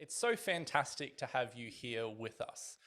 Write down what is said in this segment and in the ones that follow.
It's so fantastic to have you here with us.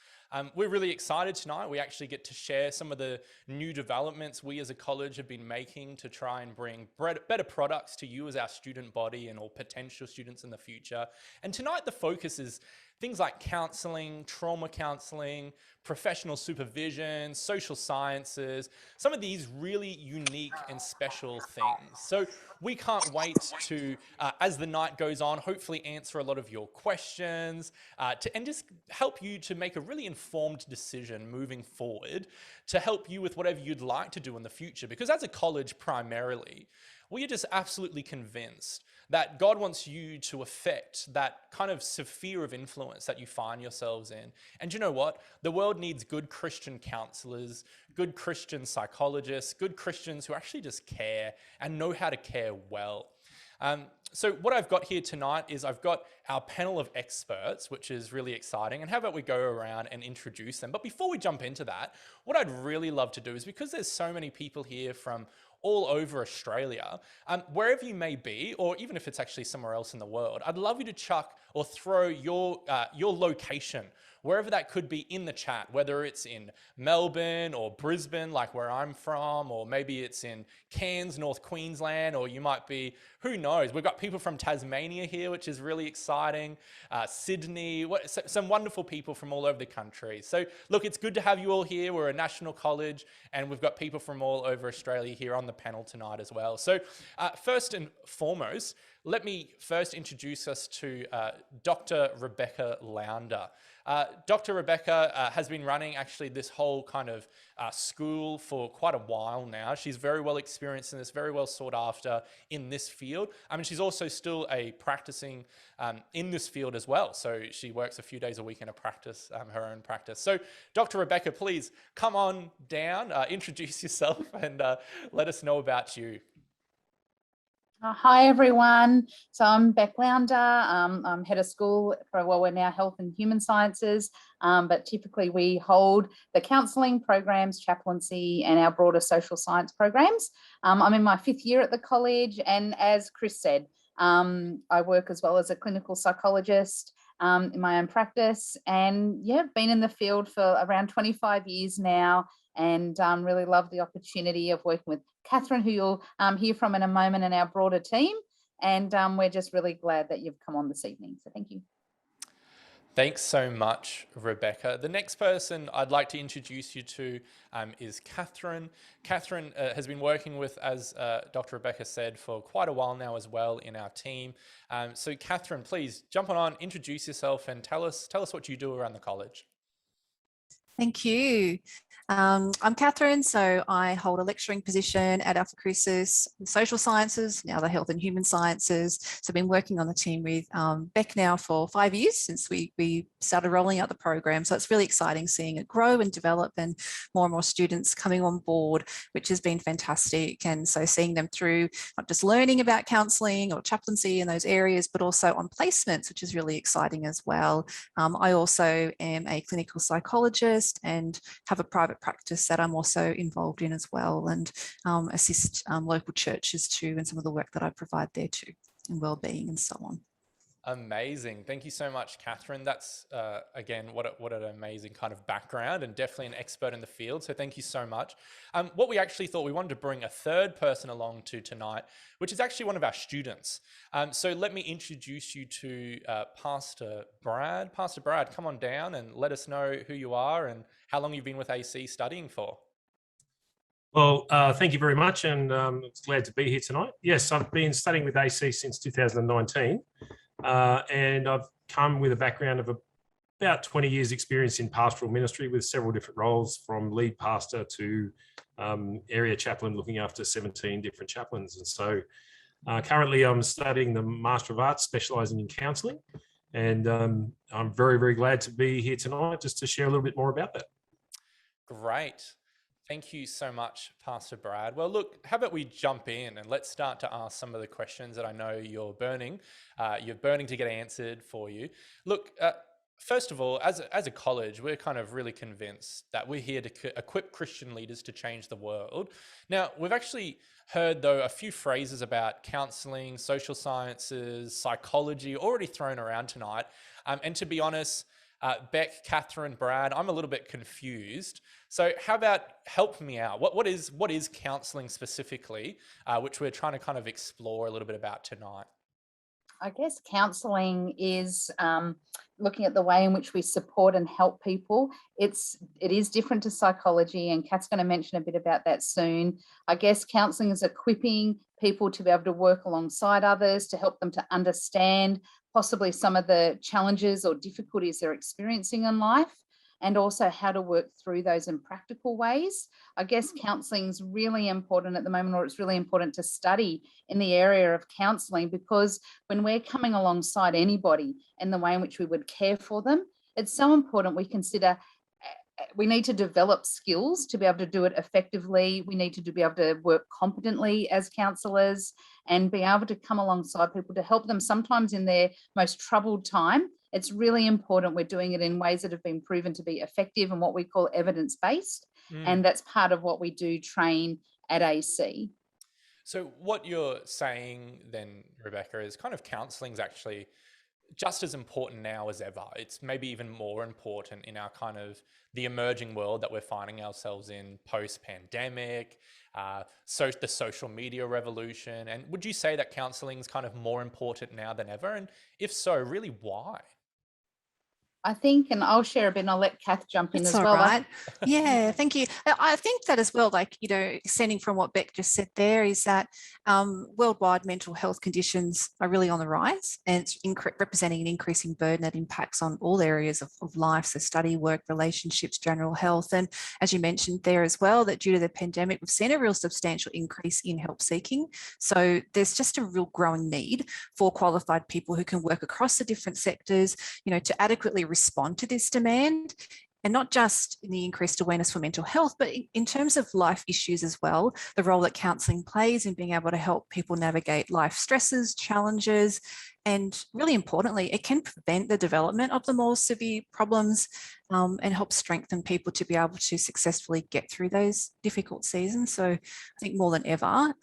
We're really excited tonight. We actually get to share some of the new developments we as a college have been making to try and bring better products to you as our student body and all potential students in the future. And tonight the focus is things like counselling, trauma counselling, professional supervision, social sciences, some of these really unique and special things. So we can't wait to, as the night goes on, hopefully answer a lot of your questions and just help you to make a really informed decision moving forward to help you with whatever you'd like to do in the future. Because as a college primarily, we are just absolutely convinced that God wants you to affect that kind of sphere of influence that you find yourselves in. And you know what? The world needs good Christian counselors, good Christian psychologists, good Christians who actually just care and know how to care well. So what I've got here tonight is I've got our panel of experts, which is really exciting. And how about we go around and introduce them? But before we jump into that, what I'd really love to do is, because there's so many people here from all over Australia, wherever you may be, or even if it's actually somewhere else in the world, I'd love you to chuck or throw your location, wherever that could be, in the chat, whether it's in Melbourne or Brisbane, like where I'm from, or maybe it's in Cairns, North Queensland, or you might be, who knows? We've got people from Tasmania here, which is really exciting. Sydney, some wonderful people from all over the country. So look, it's good to have you all here. We're a national college and we've got people from all over Australia here on the panel tonight as well. So first and foremost, let me first introduce us to Dr. Rebecca Loundar. Dr. Rebecca has been running actually this whole kind of school for quite a while now. She's very well experienced in this, very well sought after in this field. I mean, she's also still a practicing in this field as well. So she works a few days a week in a practice, her own practice. So Dr. Rebecca, please come on down, introduce yourself and let us know about you. Hi everyone, so I'm Beck Loundar. I'm head of school for, well, we're now Health and Human Sciences, but typically we hold the counselling programs, chaplaincy and our broader social science programs. I'm in my 5th year at the college, and as Chris said, I work as well as a clinical psychologist in my own practice, and yeah, been in the field for around 25 years now, and really love the opportunity of working with Katherine, who you'll hear from in a moment, and our broader team. And we're just really glad that you've come on this evening. So thank you. Thanks so much, Rebecca. The next person I'd like to introduce you to is Katherine. Katherine has been working with, as Dr. Rebecca said, for quite a while now as well in our team. So Katherine, please jump on, introduce yourself and tell us what you do around the college. Thank you. I'm Katherine, so I hold a lecturing position at Alpha Crucis Social Sciences, now the Health and Human Sciences. So I've been working on the team with Beck now for 5 years since we started rolling out the program. So it's really exciting seeing it grow and develop, and more students coming on board, which has been fantastic. And so seeing them through not just learning about counselling or chaplaincy in those areas, but also on placements, which is really exciting as well. I also am a clinical psychologist and have a private practice that I'm also involved in as well, and assist local churches too, and some of the work that I provide there too, in wellbeing and so on. Amazing. Thank you so much, Katherine. That's, again, what an amazing kind of background, and definitely an expert in the field. So thank you so much. What we actually thought, we wanted to bring a third person along to tonight, which is actually one of our students. So let me introduce you to Pastor Brad. Pastor Brad, come on down and let us know who you are and how long you've been with AC studying for. Well, thank you very much, and it's glad to be here tonight. Yes, I've been studying with AC since 2019. And I've come with a background of about 20 years experience in pastoral ministry with several different roles, from lead pastor to area chaplain, looking after 17 different chaplains. And so currently I'm studying the Master of Arts, specialising in counselling. And I'm very, very glad to be here tonight just to share a little bit more about that. Great. Thank you so much, Pastor Brad. Well, look, how about we jump in and let's start to ask some of the questions that I know you're burning to get answered for you. Look, first of all, as a college, we're kind of really convinced that we're here to equip Christian leaders to change the world. Now, we've actually heard, though, a few phrases about counselling, social sciences, psychology already thrown around tonight. And to be honest, Beck, Catherine, Brad, I'm a little bit confused. So how about help me out? What is counselling specifically, which we're trying to kind of explore a little bit about tonight? I guess counselling is looking at the way in which we support and help people. It is different to psychology, and Kat's going to mention a bit about that soon. I guess counselling is equipping people to be able to work alongside others, to help them to understand possibly some of the challenges or difficulties they're experiencing in life, and also how to work through those in practical ways. I guess counselling is really important at the moment, or it's really important to study in the area of counselling, because when we're coming alongside anybody and the way in which we would care for them, it's so important we consider we need to develop skills to be able to do it effectively. We need to be able to work competently as counsellors and be able to come alongside people to help them sometimes in their most troubled time. It's really important we're doing it in ways that have been proven to be effective and what we call evidence-based. And that's part of what we do train at AC. So what you're saying then, Rebecca, is kind of counselling's actually just as important now as ever. It's maybe even more important in our kind of the emerging world that we're finding ourselves in post-pandemic, the social media revolution. And would you say that counselling is kind of more important now than ever? And if so, really why? I think, and I'll share a bit and I'll let Kath jump in That's as all well. right. Yeah, thank you. I think that as well, like, extending from what Beck just said there, is that worldwide mental health conditions are really on the rise, and it's representing an increasing burden that impacts on all areas of life, so study, work, relationships, general health. And as you mentioned there as well, that due to the pandemic, we've seen a real substantial increase in help seeking. So there's just a real growing need for qualified people who can work across the different sectors, to adequately respond to this demand. And not just in the increased awareness for mental health, but in terms of life issues as well, the role that counselling plays in being able to help people navigate life stresses, challenges, and really importantly, it can prevent the development of the more severe problems and help strengthen people to be able to successfully get through those difficult seasons. So I think more than ever,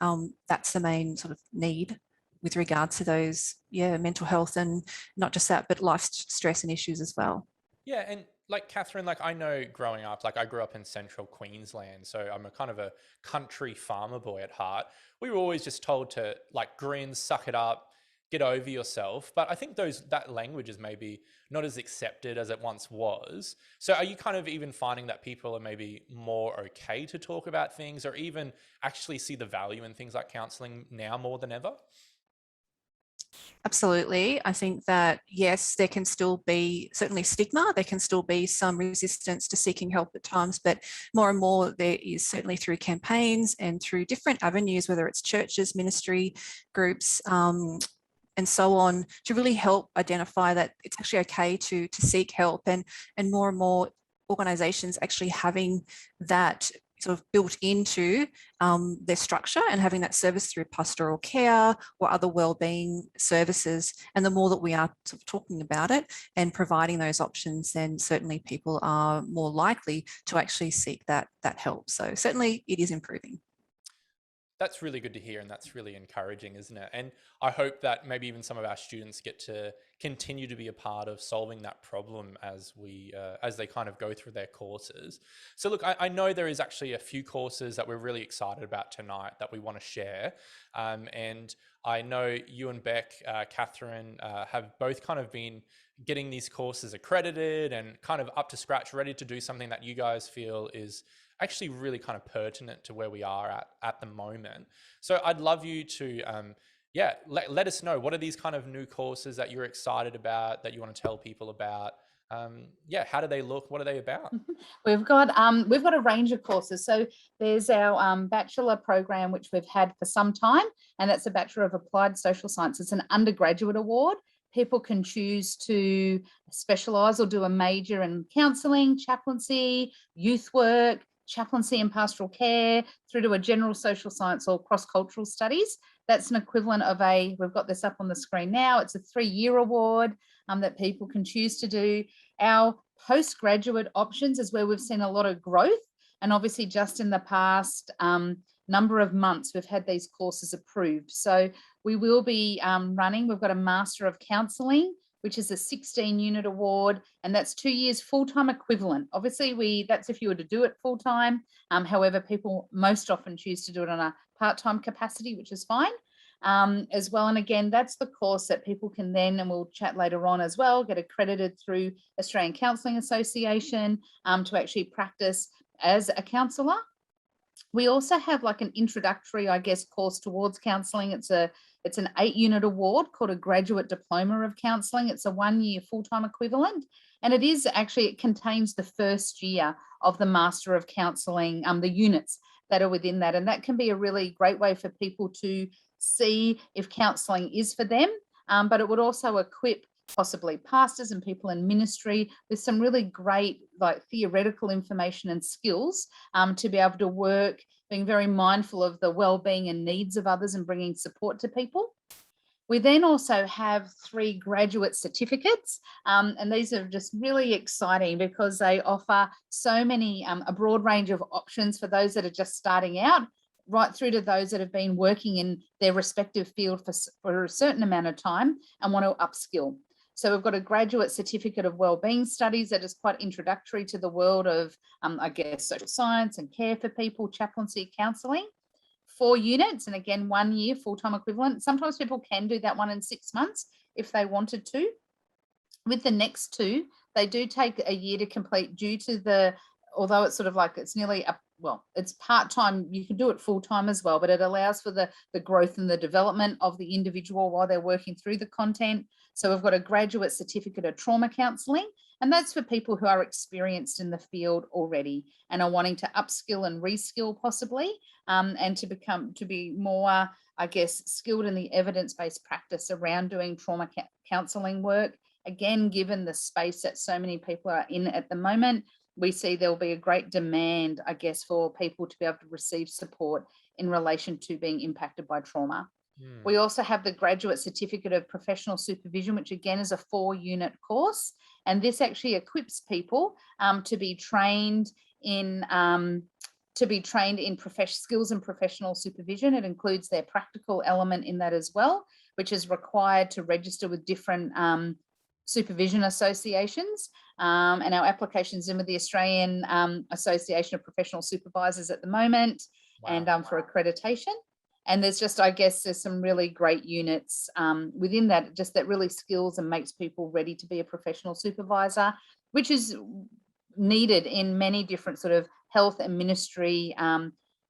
that's the main sort of need with regard to those, mental health, and not just that, but life stress and issues as well. Yeah, and like Catherine, like I know growing up, like I grew up in central Queensland, so I'm a kind of a country farmer boy at heart. We were always just told to like grin, suck it up, get over yourself. But I think that language is maybe not as accepted as it once was. So are you kind of even finding that people are maybe more okay to talk about things, or even actually see the value in things like counselling now more than ever? Absolutely. I think that, yes, there can still be certainly stigma. There can still be some resistance to seeking help at times, but more and more there is, certainly through campaigns and through different avenues, whether it's churches, ministry groups, and so on, to really help identify that it's actually okay to seek help, and more organisations actually having that sort of built into their structure and having that service through pastoral care or other wellbeing services. And the more that we are sort of talking about it and providing those options, then certainly people are more likely to actually seek that help. So certainly it is improving. That's really good to hear, and that's really encouraging, isn't it? And I hope that maybe even some of our students get to continue to be a part of solving that problem as they kind of go through their courses. So look, I know there is actually a few courses that we're really excited about tonight that we want to share. And I know you and Beck, Catherine, have both kind of been getting these courses accredited and kind of up to scratch, ready to do something that you guys feel is actually really kind of pertinent to where we are at the moment. So I'd love you to, let us know, what are these kind of new courses that you're excited about, that you want to tell people about? How do they look? What are they about? We've got a range of courses. So there's our bachelor program, which we've had for some time, and that's a Bachelor of Applied Social Science. It's an undergraduate award. People can choose to specialise or do a major in counselling, chaplaincy, youth work, chaplaincy and pastoral care, through to a general social science or cross-cultural studies. That's an equivalent of we've got this up on the screen now, it's a 3-year award. that people can choose to do. Our postgraduate options is where we've seen a lot of growth. And obviously just in the past number of months, we've had these courses approved. So we will be running, we've got a Master of Counselling, which is a 16-unit award, and that's 2 years full-time equivalent. Obviously, that's if you were to do it full-time. However, people most often choose to do it on a part-time capacity, which is fine as well. And again, that's the course that people can then, and we'll chat later on as well, get accredited through Australian Counselling Association to actually practice as a counsellor. We also have like an introductory, I guess, course towards counselling. It's an 8-unit award called a Graduate Diploma of Counselling. It's a 1-year full-time equivalent. And it contains the first year of the Master of Counselling, the units that are within that. And that can be a really great way for people to see if counselling is for them. But it would also equip possibly pastors and people in ministry with some really great like theoretical information and skills to be able to work, being very mindful of the well-being and needs of others and bringing support to people. We then also have 3 graduate certificates, and these are just really exciting because they offer so many, a broad range of options for those that are just starting out, right through to those that have been working in their respective field for a certain amount of time and want to upskill. So we've got a Graduate Certificate of Wellbeing Studies that is quite introductory to the world of, I guess, social science and care for people, chaplaincy, counselling. 4 units, and again, 1 year full-time equivalent. Sometimes people can do that one in 6 months if they wanted to. With the next 2, they do take a year to complete due to although it's sort of like it's nearly it's part-time, you can do it full-time as well, but it allows for the growth and the development of the individual while they're working through the content. So we've got a Graduate Certificate of Trauma Counselling, and that's for people who are experienced in the field already and are wanting to upskill and reskill possibly, and to be more, I guess, skilled in the evidence-based practice around doing trauma counselling work. Again, given the space that so many people are in at the moment, we see there'll be a great demand, I guess, for people to be able to receive support in relation to being impacted by trauma. We also have the Graduate Certificate of Professional Supervision, which again is a 4-unit course. And this actually equips people to be trained in skills and professional supervision. It includes their practical element in that as well, which is required to register with different supervision associations. And our application's in with the Australian Association of Professional Supervisors at the moment. Wow. And for accreditation. And there's just, I guess, there's some really great units within that, just that really skills and makes people ready to be a professional supervisor, which is needed in many different sort of health and ministry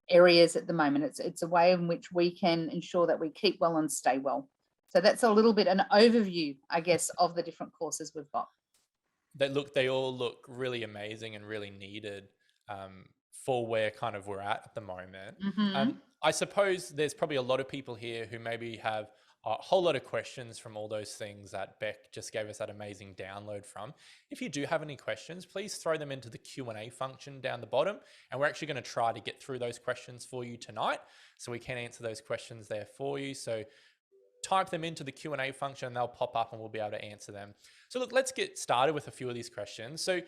areas at the moment. It's a way in which we can ensure that we keep well and stay well. So that's a little bit an overview, I guess, of the different courses we've got. They all look really amazing and really needed for where kind of we're at the moment. Mm-hmm. I suppose there's probably a lot of people here who maybe have a whole lot of questions from all those things that Beck just gave us that amazing download from. If you do have any questions, please throw them into the Q&A function down the bottom, and we're actually going to try to get through those questions for you tonight, so we can answer those questions there for you. So type them into the Q&A function and they'll pop up and we'll be able to answer them. So look, let's get started with a few of these questions. So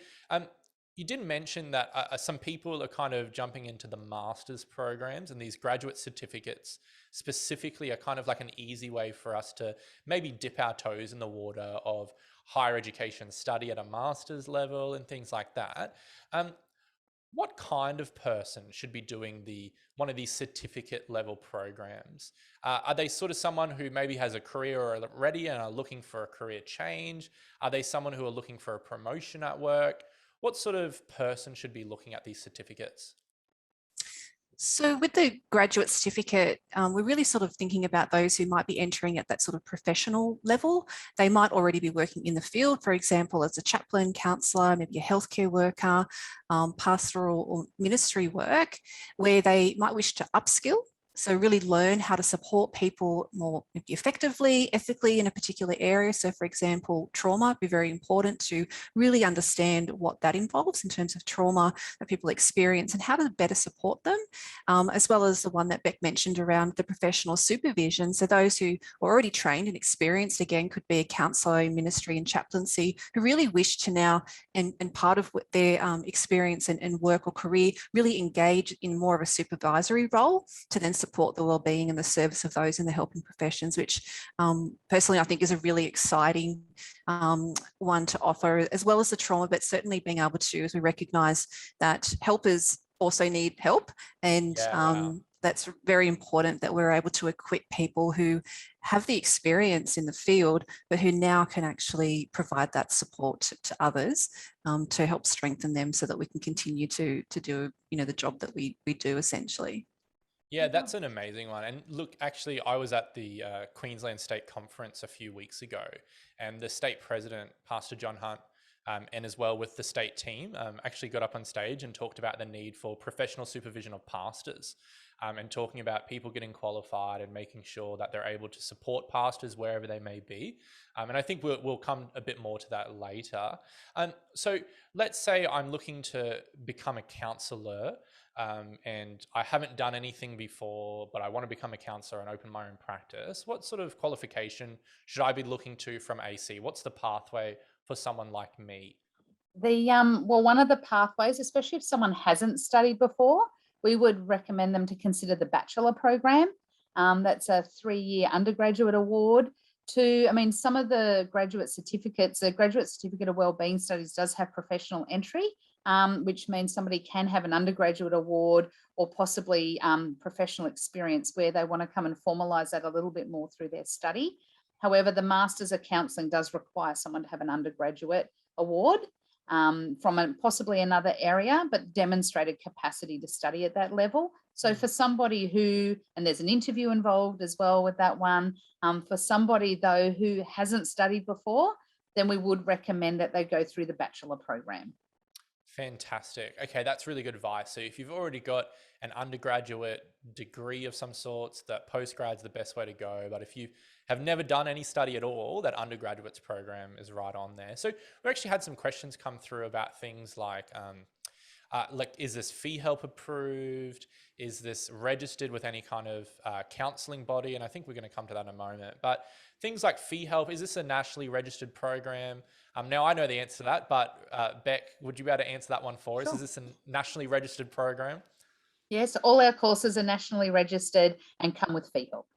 you did mention that some people are kind of jumping into the master's programs, and these graduate certificates specifically are kind of like an easy way for us to maybe dip our toes in the water of higher education study at a master's level and things like that. What kind of person should be doing one of these certificate level programs? Are they sort of someone who maybe has a career already and are looking for a career change? Are they someone who are looking for a promotion at work? What sort of person should be looking at these certificates? So with the graduate certificate, we're really sort of thinking about those who might be entering at that sort of professional level. They might already be working in the field, for example, as a chaplain, counsellor, maybe a healthcare worker, pastoral or ministry work, where they might wish to upskill So really learn how to support people more effectively, ethically in a particular area. So for example, trauma would be very important to really understand what that involves in terms of trauma that people experience and how to better support them, as well as the one that Beck mentioned around the professional supervision. So those who are already trained and experienced, again, could be a counsellor, ministry and chaplaincy, who really wish to now, and part of their experience and work or career, really engage in more of a supervisory role to then support the wellbeing and the service of those in the helping professions, which personally I think is a really exciting one to offer, as well as the trauma, but certainly being able to, as we recognise that helpers also need help, and that's very important that we're able to equip people who have the experience in the field, but who now can actually provide that support to others to help strengthen them so that we can continue to do, you know, the job that we do essentially. Yeah, that's an amazing one. And look, actually, I was at the Queensland State Conference a few weeks ago, and the state president, Pastor John Hunt, and as well with the state team, actually got up on stage and talked about the need for professional supervision of pastors, and talking about people getting qualified and making sure that they're able to support pastors wherever they may be. And I think we'll come a bit more to that later. So let's say I'm looking to become a counsellor, and I haven't done anything before, but I want to become a counsellor and open my own practice. What sort of qualification should I be looking to from AC? What's the pathway for someone like me? Well, one of the pathways, especially if someone hasn't studied before, we would recommend them to consider the bachelor program. That's a 3-year undergraduate award. Some of the graduate certificates, the Graduate Certificate of Wellbeing Studies does have professional entry, which means somebody can have an undergraduate award or possibly professional experience where they want to come and formalise that a little bit more through their study. However, the Masters of Counselling does require someone to have an undergraduate award from possibly another area, but demonstrated capacity to study at that level. So for somebody who, and there's an interview involved as well with that one, for somebody though who hasn't studied before, then we would recommend that they go through the bachelor program. Fantastic. Okay, that's really good advice. So if you've already got an undergraduate degree of some sorts, that postgrad's the best way to go. But if you have never done any study at all, that undergraduate's program is right on there. So we actually had some questions come through about things like is this fee help approved? Is this registered with any kind of counselling body? And I think we're going to come to that in a moment. But things like fee help, is this a nationally registered program? Now I know the answer to that, but Beck, would you be able to answer that one for us? Is this a nationally registered program? Yes, all our courses are nationally registered and come with fee help.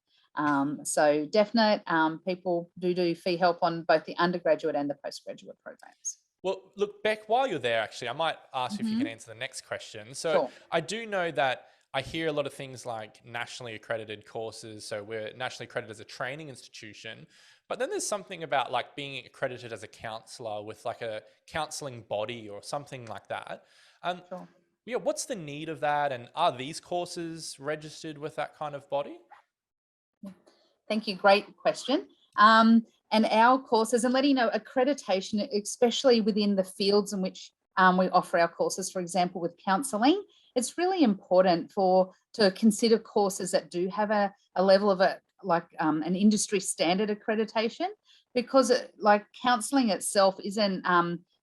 So definite, people do fee help on both the undergraduate and the postgraduate programs. Well, look, Beck, while you're there, actually, I might ask you if you can answer the next question. So Sure. I do know that I hear a lot of things like nationally accredited courses. So we're nationally accredited as a training institution, but then there's something about like being accredited as a counsellor with like a counselling body or something like that. Sure. Yeah, what's the need of that? And are these courses registered with that kind of body? Thank you. Great question. And our courses, and letting you know, accreditation, especially within the fields in which we offer our courses, for example, with counselling, it's really important to consider courses that do have a level of an industry standard accreditation, because counselling itself isn't,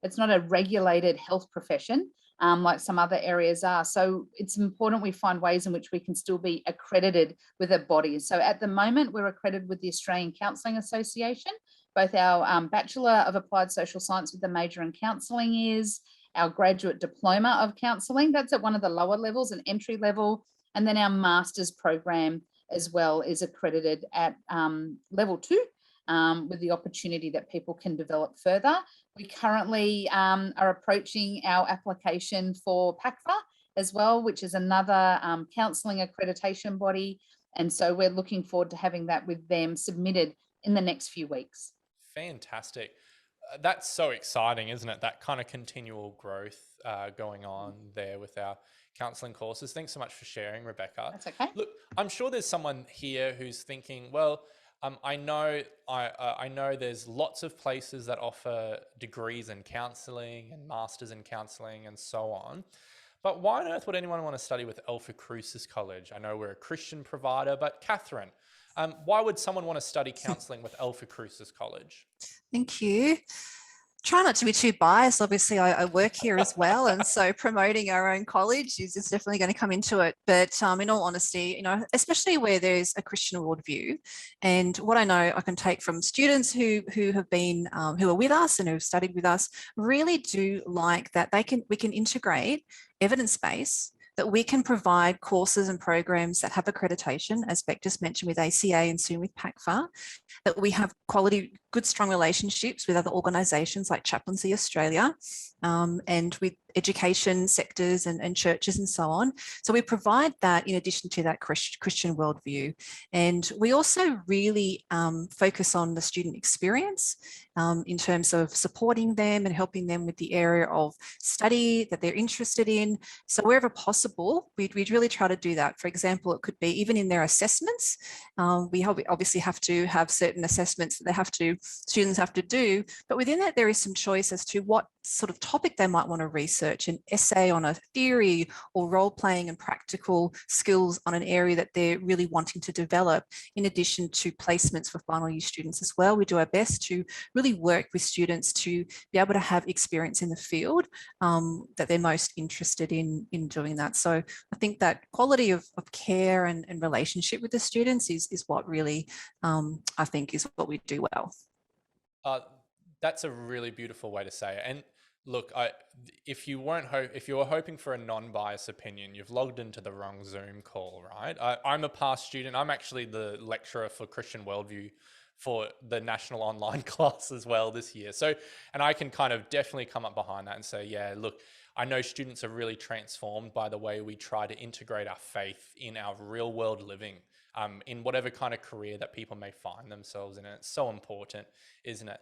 it's not a regulated health profession like some other areas are. So it's important we find ways in which we can still be accredited with a body. So at the moment, we're accredited with the Australian Counselling Association. Both our Bachelor of Applied Social Science with a major in counselling is, our graduate diploma of counselling, that's at one of the lower levels, an entry level, and then our master's program as well is accredited at level 2, with the opportunity that people can develop further. We currently are approaching our application for PACFA as well, which is another counselling accreditation body. And so we're looking forward to having that with them submitted in the next few weeks. Fantastic. That's so exciting, isn't it? That kind of continual growth going on there with our counselling courses. Thanks so much for sharing, Rebecca. That's okay. Look, I'm sure there's someone here who's thinking, well, I know there's lots of places that offer degrees in counselling and masters in counselling and so on. But why on earth would anyone want to study with Alpha Crucis College? I know we're a Christian provider, but Katherine, why would someone want to study counselling with Alpha Crucis College? Thank you. Try not to be too biased. Obviously, I work here as well, and so promoting our own college is definitely going to come into it. But in all honesty, especially where there's a Christian worldview, and what I know I can take from students who have been who are with us and who have studied with us, really do like that we can integrate evidence base, that we can provide courses and programs that have accreditation, as Beck just mentioned with ACA and soon with PACFA, that we have quality, good, strong relationships with other organisations like Chaplaincy Australia and with education sectors and churches and so on. So we provide that in addition to that Christian worldview. And we also really focus on the student experience in terms of supporting them and helping them with the area of study that they're interested in. So wherever possible, we'd really try to do that. For example, it could be even in their assessments. We obviously have to have certain assessments that students have to do, but within that there is some choice as to what sort of topic they might want to research, an essay on a theory or role playing and practical skills on an area that they're really wanting to develop, in addition to placements for final year students as well. We do our best to really work with students to be able to have experience in the field that they're most interested in doing that. So I think that quality of care and relationship with the students is what really I think is what we do well. That's a really beautiful way to say it. And look, if you were hoping for a non-biased opinion, you've logged into the wrong Zoom call, right? I'm a past student. I'm actually the lecturer for Christian Worldview for the national online class as well this year. So, and I can kind of definitely come up behind that and say, yeah, look, I know students are really transformed by the way we try to integrate our faith in our real world living. In whatever kind of career that people may find themselves in. And it's so important, isn't it?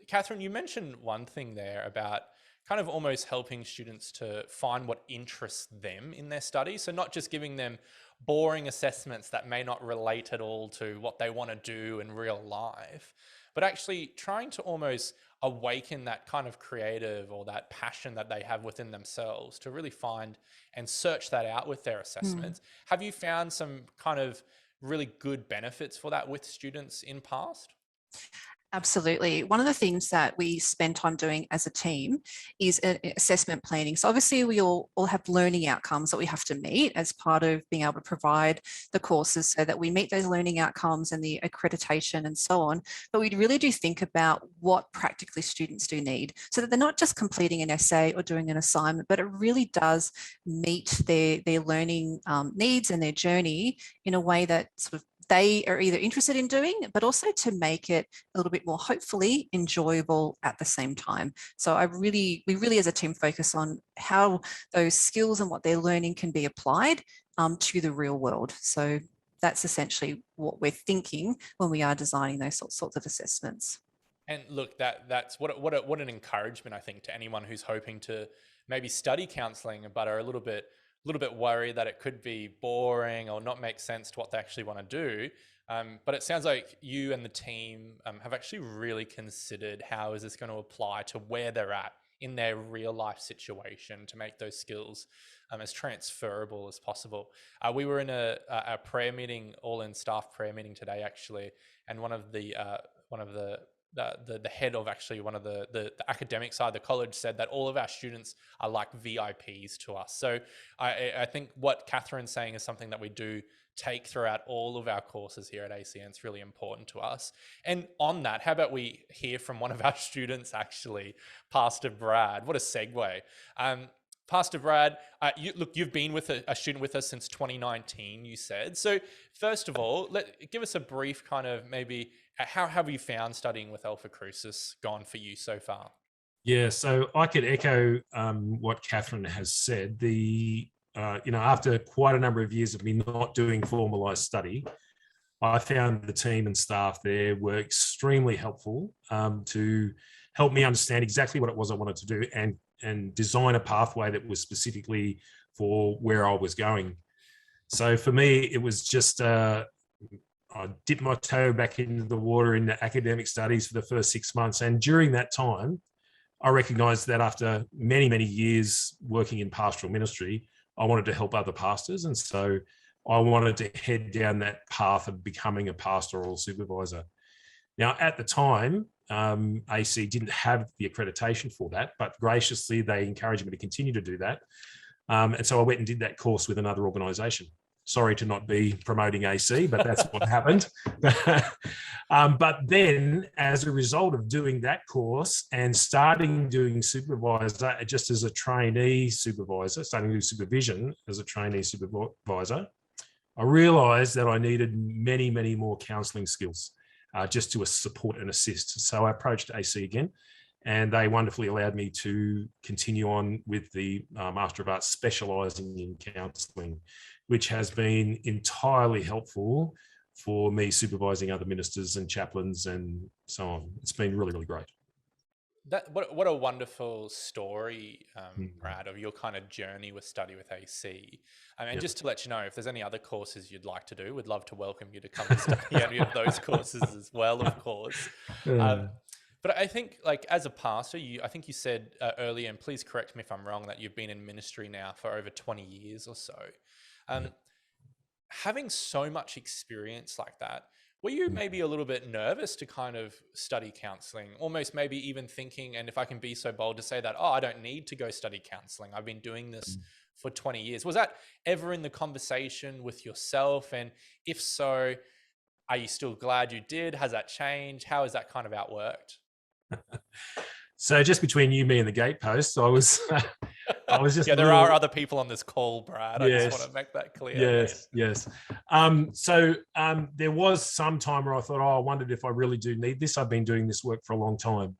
Katherine, you mentioned one thing there about kind of almost helping students to find what interests them in their study. So not just giving them boring assessments that may not relate at all to what they want to do in real life, but actually trying to almost awaken that kind of creative or that passion that they have within themselves to really find and search that out with their assessments. Have you found some kind of really good benefits for that with students in past? Absolutely. One of the things that we spend time doing as a team is assessment planning. So obviously we all have learning outcomes that we have to meet as part of being able to provide the courses so that we meet those learning outcomes and the accreditation and so on. But we really do think about what practically students do need so that they're not just completing an essay or doing an assignment, but it really does meet their learning needs and their journey in a way that sort of they are either interested in doing, but also to make it a little bit more hopefully enjoyable at the same time. So we really as a team focus on how those skills and what they're learning can be applied to the real world. So that's essentially what we're thinking when we are designing those sorts of assessments. And look, that's what an encouragement, I think, to anyone who's hoping to maybe study counselling but are a little bit worried that it could be boring or not make sense to what they actually want to do. But it sounds like you and the team have actually really considered how is this going to apply to where they're at in their real life situation to make those skills as transferable as possible. We were in a prayer meeting, all in staff prayer meeting today, actually, and one of the head of actually one of the academic side of the college said that all of our students are like VIPs to us. So I think what Katherine's saying is something that we do take throughout all of our courses here at ACN. It's really important to us. And on that, how about we hear from one of our students, actually, Pastor Brad. What a segue. Pastor Brad, you've been with a student with us since 2019, you said. So first of all, give us a brief kind of maybe, how have you found studying with Alpha Crucis gone for you so far? Yeah, so I could echo what Katherine has said. After quite a number of years of me not doing formalised study, I found the team and staff there were extremely helpful to help me understand exactly what it was I wanted to do and design a pathway that was specifically for where I was going. So for me, it was just I dipped my toe back into the water in the academic studies for the first 6 months. And during that time, I recognised that after many, many years working in pastoral ministry, I wanted to help other pastors. And so I wanted to head down that path of becoming a pastoral supervisor. Now, at the time, AC didn't have the accreditation for that, but graciously they encouraged me to continue to do that. And so I went and did that course with another organisation. Sorry to not be promoting AC, but that's what happened. But then, as a result of doing that course and starting doing supervisor just as a trainee supervisor, starting to do supervision as a trainee supervisor, I realised that I needed many, many more counselling skills just to support and assist. So I approached AC again, and they wonderfully allowed me to continue on with the Master of Arts specialising in counselling, which has been entirely helpful for me supervising other ministers and chaplains and so on. It's been really, really great. What a wonderful story, Brad, of your kind of journey with Study with AC. And just to let you know, if there's any other courses you'd like to do, we'd love to welcome you to come and study any of those courses as well, of course. But I think, like, as a pastor, I think you said earlier, and please correct me if I'm wrong, that you've been in ministry now for over 20 years or so. Having so much experience like that, were you maybe a little bit nervous to kind of study counselling, almost maybe even thinking, and if I can be so bold to say that, oh, I don't need to go study counselling, I've been doing this for 20 years. Was that ever in the conversation with yourself? And if so, are you still glad you did? Has that changed? How has that kind of outworked? So just between you, me, and the gatepost, I was just there are other people on this call, Brad. I just want to make that clear. Yes. There was some time where I thought, I wondered if I really do need this. I've been doing this work for a long time.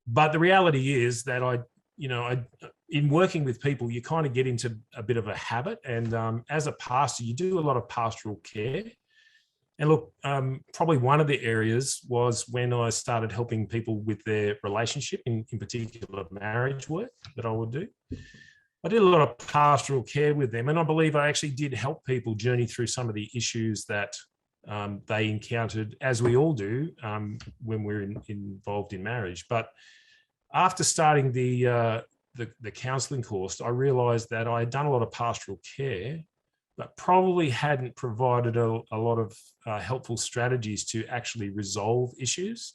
But the reality is that in working with people, you kind of get into a bit of a habit. And as a pastor, you do a lot of pastoral care. And look, probably one of the areas was when I started helping people with their relationship, in particular marriage work that I would do. I did a lot of pastoral care with them, and I believe I actually did help people journey through some of the issues that they encountered, as we all do when we're involved in marriage. But after starting the counselling course, I realised that I had done a lot of pastoral care, but probably hadn't provided a lot of helpful strategies to actually resolve issues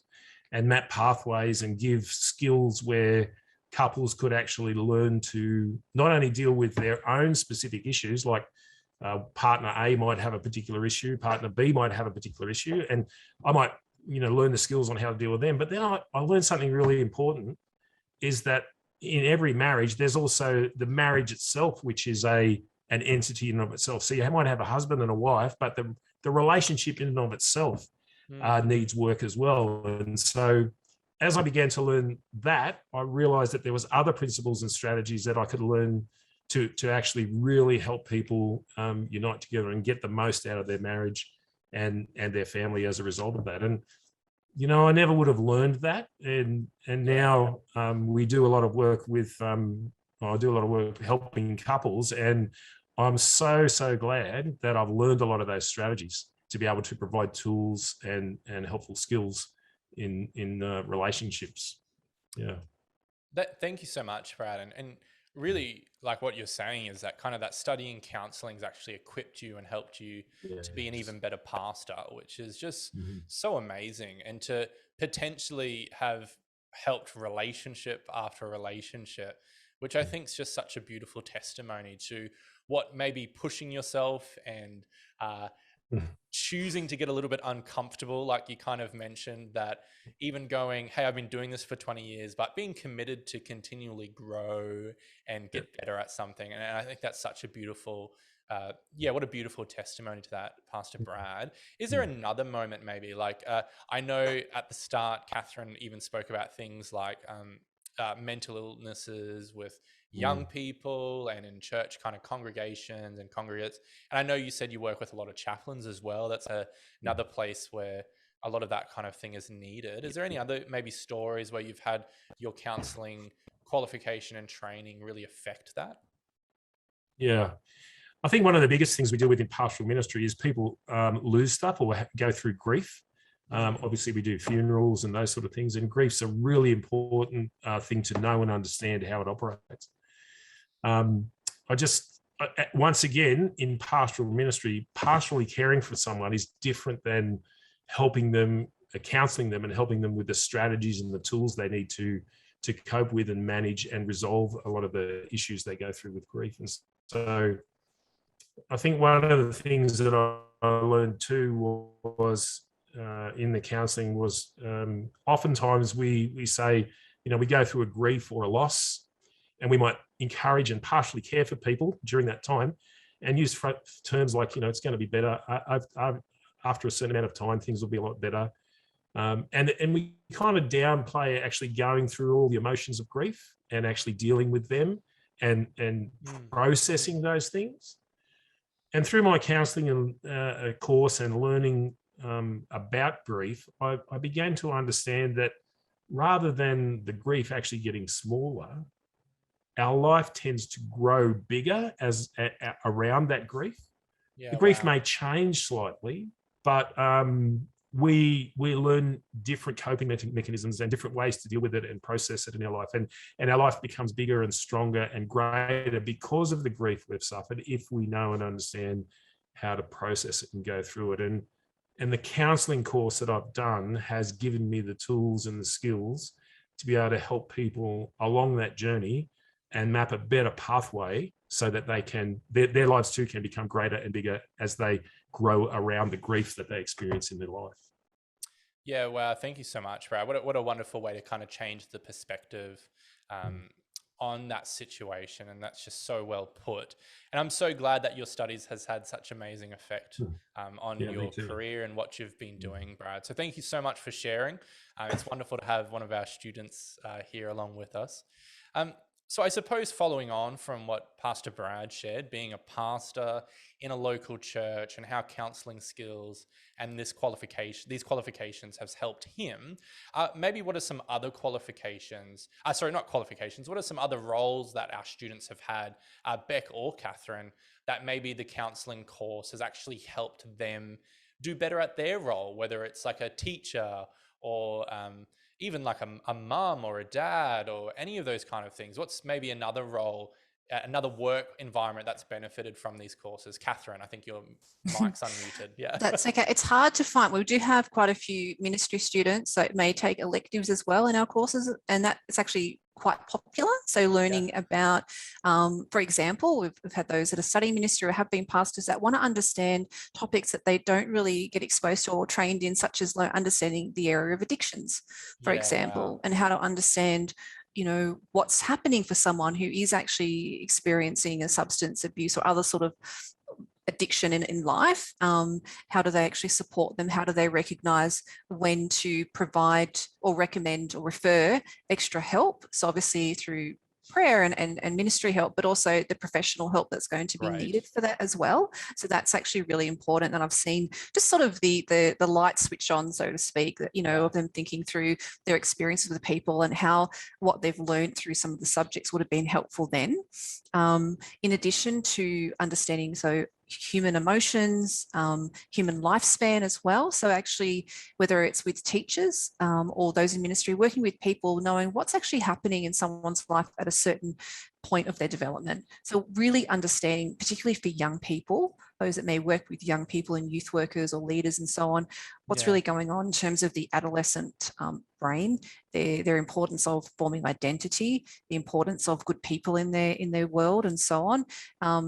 and map pathways and give skills where couples could actually learn to not only deal with their own specific issues, like partner A might have a particular issue, partner B might have a particular issue, and I might learn the skills on how to deal with them. But then I learned something really important, is that in every marriage, there's also the marriage itself, which is an entity in and of itself. So you might have a husband and a wife, but the relationship in and of itself needs work as well. And so as I began to learn that, I realized that there was other principles and strategies that I could learn to actually really help people unite together and get the most out of their marriage and their family as a result of that. And I never would have learned that. And now we do a lot of work with I do a lot of work helping couples, and I'm so glad that I've learned a lot of those strategies to be able to provide tools and helpful skills in relationships. Yeah. Thank you so much, Brad. And really, like what you're saying is that kind of that studying counselling has actually equipped you and helped you to be an even better pastor, which is just so amazing. And to potentially have helped relationship after relationship, which I think is just such a beautiful testimony to what maybe pushing yourself and choosing to get a little bit uncomfortable, like you kind of mentioned, that even going, hey, I've been doing this for 20 years, but being committed to continually grow and get better at something. And I think that's such a beautiful, what a beautiful testimony to that, Pastor Brad. Is there another moment maybe, like I know at the start, Katherine even spoke about things like mental illnesses with young people and in church kind of congregations and congregates. And I know you said you work with a lot of chaplains as well. That's another place where a lot of that kind of thing is needed. Is there any other maybe stories where you've had your counselling qualification and training really affect that? Yeah. I think one of the biggest things we deal with in pastoral ministry is people lose stuff or go through grief. Obviously, we do funerals and those sort of things, and grief's a really important thing to know and understand how it operates. Once again, in pastoral ministry, pastorally caring for someone is different than helping them, counselling them and helping them with the strategies and the tools they need to cope with and manage and resolve a lot of the issues they go through with grief. And so I think one of the things that I learned too was in the counselling was oftentimes we say, we go through a grief or a loss, and we might encourage and partially care for people during that time and use terms like, it's going to be better. After a certain amount of time, things will be a lot better. And we kind of downplay actually going through all the emotions of grief and actually dealing with them and processing those things. And through my counselling course and learning about grief, I began to understand that rather than the grief actually getting smaller, our life tends to grow bigger around that grief. The grief may change slightly, but we learn different coping mechanisms and different ways to deal with it and process it in our life. And our life becomes bigger and stronger and greater because of the grief we've suffered, if we know and understand how to process it and go through it. And the counselling course that I've done has given me the tools and the skills to be able to help people along that journey and map a better pathway so that they can, their lives too can become greater and bigger as they grow around the grief that they experience in their life. Yeah, wow. Thank you so much, Brad. What a wonderful way to kind of change the perspective on that situation. And that's just so well put. And I'm so glad that your studies has had such amazing effect on your career and what you've been doing, Brad. So thank you so much for sharing. It's wonderful to have one of our students here along with us. So I suppose following on from what Pastor Brad shared, being a pastor in a local church and how counselling skills and these qualifications has helped him, maybe what are some other qualifications, what are some other roles that our students have had, Beck or Katherine, that maybe the counselling course has actually helped them do better at their role, whether it's like a teacher or even like a mum or a dad or any of those kind of things? What's maybe another role, another work environment that's benefited from these courses? Katherine, I think your mic's unmuted. Yeah. That's okay. It's hard to find. We do have quite a few ministry students, so it may take electives as well in our courses, and that is actually quite popular. So learning about, for example, we've had those that are studying ministry or have been pastors that want to understand topics that they don't really get exposed to or trained in, such as understanding the area of addictions, for example, and how to understand what's happening for someone who is actually experiencing a substance abuse or other sort of addiction in life. How do they actually support them? How do they recognize when to provide or recommend or refer extra help? So obviously through prayer and ministry help, but also the professional help that's going to be needed for that as well. So that's actually really important. And I've seen just sort of the light switch on, so to speak, that, of them thinking through their experiences with people and how what they've learned through some of the subjects would have been helpful then. In addition to understanding, human emotions, human lifespan as well. So actually, whether it's with teachers or those in ministry, working with people, knowing what's actually happening in someone's life at a certain point of their development. So really understanding, particularly for young people, those that may work with young people and youth workers or leaders and so on, what's really going on in terms of the adolescent brain, their importance of forming identity, the importance of good people in their world and so on.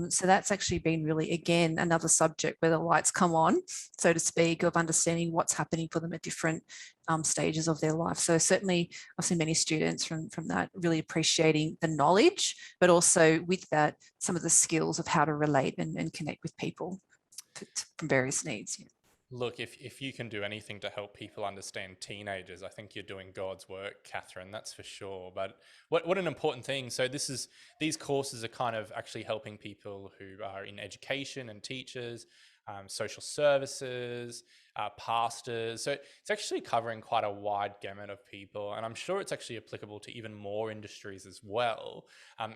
So that's actually been really, again, another subject where the lights come on, so to speak, of understanding what's happening for them at different stages of their life. So certainly I've seen many students from that really appreciating the knowledge, but also with that, some of the skills of how to relate and connect with people from various needs. Yeah. Look, if you can do anything to help people understand teenagers, I think you're doing God's work, Katherine, that's for sure. But what an important thing. So these courses are kind of actually helping people who are in education and teachers, social services, pastors. So it's actually covering quite a wide gamut of people. And I'm sure it's actually applicable to even more industries as well,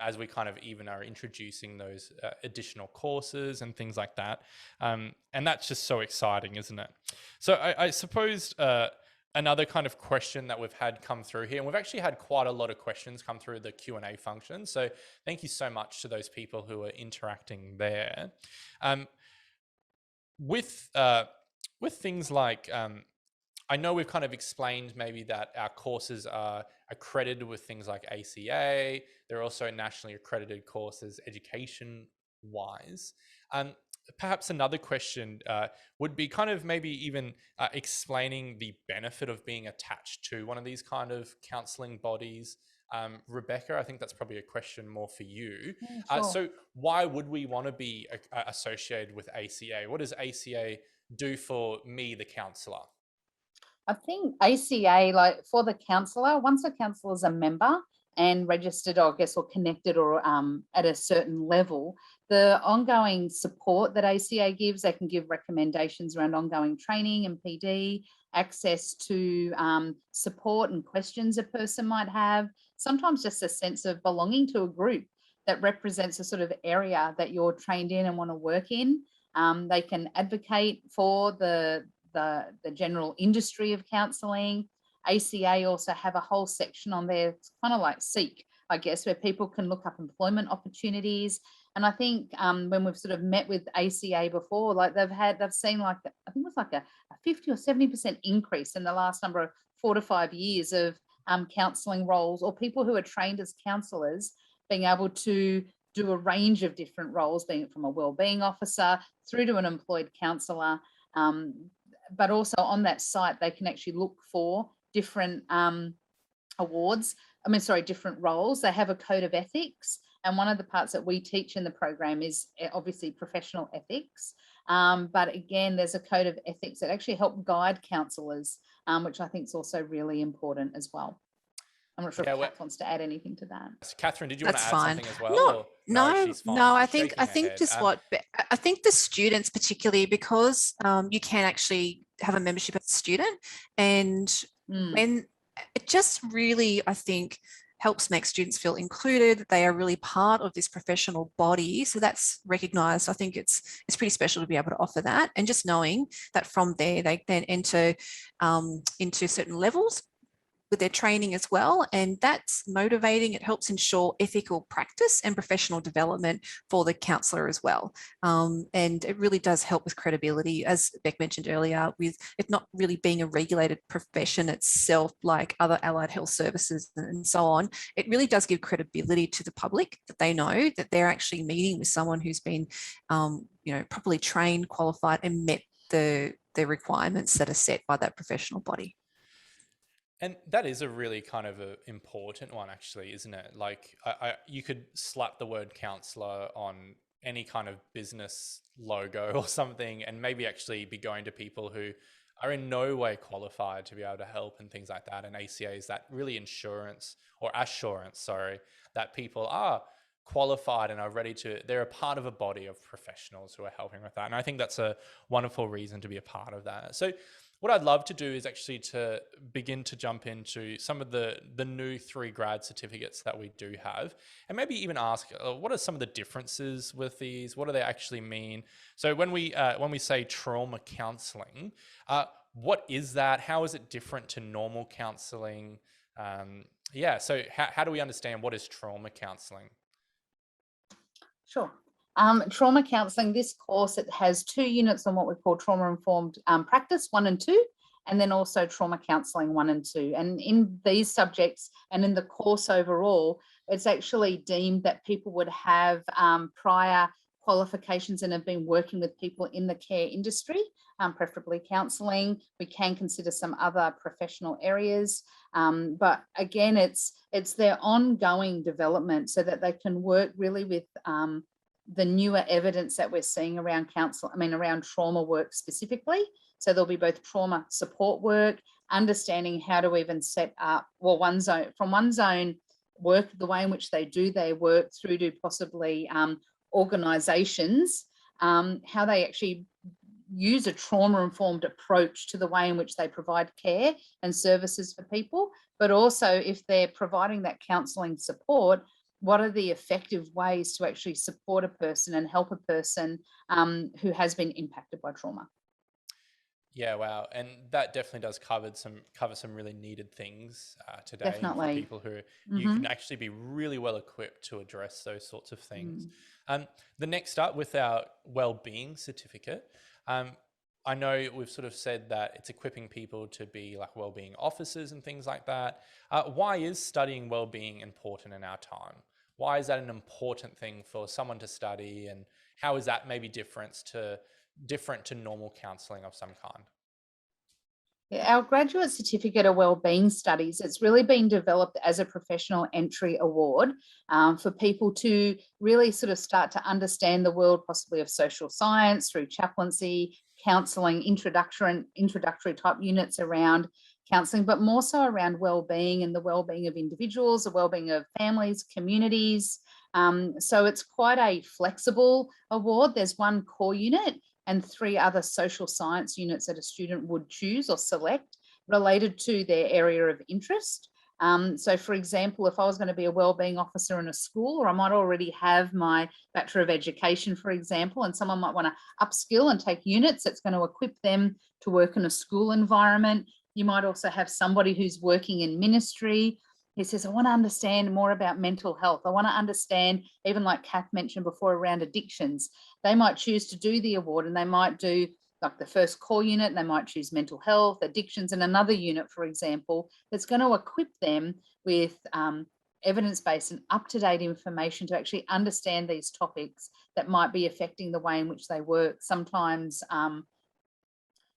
as we kind of even are introducing those additional courses and things like that. And that's just so exciting, isn't it? So I suppose another kind of question that we've had come through here, and we've actually had quite a lot of questions come through the Q&A function. So thank you so much to those people who are interacting there. With things like, I know we've kind of explained maybe that our courses are accredited with things like ACA. They're also nationally accredited courses education-wise. Perhaps another question would be kind of maybe even explaining the benefit of being attached to one of these kind of counselling bodies. Rebecca, I think that's probably a question more for you. Sure. So why would we want to be associated with ACA? What does ACA do for me, the counsellor? I think ACA, like for the counsellor, once a counsellor is a member and registered, I guess, or connected or at a certain level, the ongoing support that ACA gives, they can give recommendations around ongoing training and PD, access to support and questions a person might have, sometimes just a sense of belonging to a group that represents a sort of area that you're trained in and want to work in. They can advocate for the general industry of counselling. ACA also have a whole section on there, it's kind of like Seek, I guess, where people can look up employment opportunities. And I think when we've sort of met with ACA before, like they've seen like, I think it was like a 50 or 70% increase in the last number of 4 to 5 years of counselling roles, or people who are trained as counsellors being able to do a range of different roles, being it from a wellbeing officer through to an employed counsellor. But also on that site, they can actually look for different different roles. They have a code of ethics. And one of the parts that we teach in the program is obviously professional ethics. But again, there's a code of ethics that actually help guide counsellors, which I think is also really important as well. I'm not sure if Kath wants to add anything to that. Katherine, did you want to add something as well? No, she's fine. no. I She's think I think the students particularly, because you can actually have a membership as a student, and when it just really, I think, helps make students feel included, that they are really part of this professional body. So that's recognised. I think it's pretty special to be able to offer that, and just knowing that from there they then enter into certain levels with their training as well, and that's motivating. It helps ensure ethical practice and professional development for the counsellor as well, and it really does help with credibility, as Beck mentioned earlier, with it not really being a regulated profession itself like other allied health services and so on. It really does give credibility to the public, that they know that they're actually meeting with someone who's been properly trained, qualified, and met the requirements that are set by that professional body. And that is a really kind of a important one, actually, isn't it? Like, you could slap the word counsellor on any kind of business logo or something, and maybe actually be going to people who are in no way qualified to be able to help and things like that. And ACA is that really assurance that people are qualified and are ready to, they're a part of a body of professionals who are helping with that. And I think that's a wonderful reason to be a part of that. So what I'd love to do is actually to begin to jump into some of the new 3 grad certificates that we do have, and maybe even ask what are some of the differences with these? What do they actually mean? So when we say trauma counselling, what is that? How is it different to normal counselling? So how do we understand what is trauma counselling? Sure. Trauma counselling, this course, it has 2 units on what we call trauma-informed practice 1 and 2, and then also trauma counselling 1 and 2. And in these subjects and in the course overall, it's actually deemed that people would have prior qualifications and have been working with people in the care industry, preferably counselling. We can consider some other professional areas, but again, it's their ongoing development so that they can work really with the newer evidence that we're seeing around around trauma work specifically. So there'll be both trauma support work, understanding how to even set up, one zone work, the way in which they do their work, through to possibly organisations, how they actually use a trauma-informed approach to the way in which they provide care and services for people, but also if they're providing that counselling support, what are the effective ways to actually support a person and help a person who has been impacted by trauma. Yeah, wow, and that definitely does cover some really needed things today, and for Definitely. people who you can actually be really well equipped to address those sorts of things. The next up with our well-being certificate, I know we've sort of said that it's equipping people to be like well-being officers and things like that. Why is studying well-being important in our time? Why is that an important thing for someone to study, and how is that maybe different to normal counselling of some kind? Our graduate certificate of wellbeing studies, it's really been developed as a professional entry award for people to really sort of start to understand the world possibly of social science through chaplaincy, counselling, introductory type units around counselling, but more so around wellbeing and the wellbeing of individuals, the wellbeing of families, communities. So it's quite a flexible award. There's one core unit and 3 other social science units that a student would choose or select related to their area of interest. So for example, if I was going to be a wellbeing officer in a school, or I might already have my Bachelor of Education, for example, and someone might want to upskill and take units that's going to equip them to work in a school environment. You might also have somebody who's working in ministry. He says, I want to understand more about mental health. I want to understand, even like Kath mentioned before, around addictions. They might choose to do the award, and they might do like the first core unit, and they might choose mental health, addictions, and another unit, for example, that's going to equip them with evidence-based and up-to-date information to actually understand these topics that might be affecting the way in which they work. Sometimes,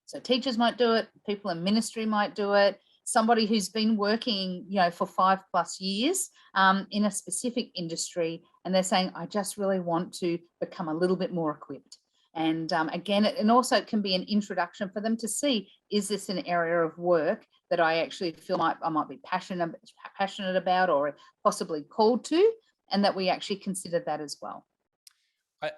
so teachers might do it, people in ministry might do it, somebody who's been working, for 5+ years in a specific industry, and they're saying, I just really want to become a little bit more equipped. And again, and also it can be an introduction for them to see, is this an area of work that I actually feel I might be passionate about or possibly called to, and that we actually consider that as well.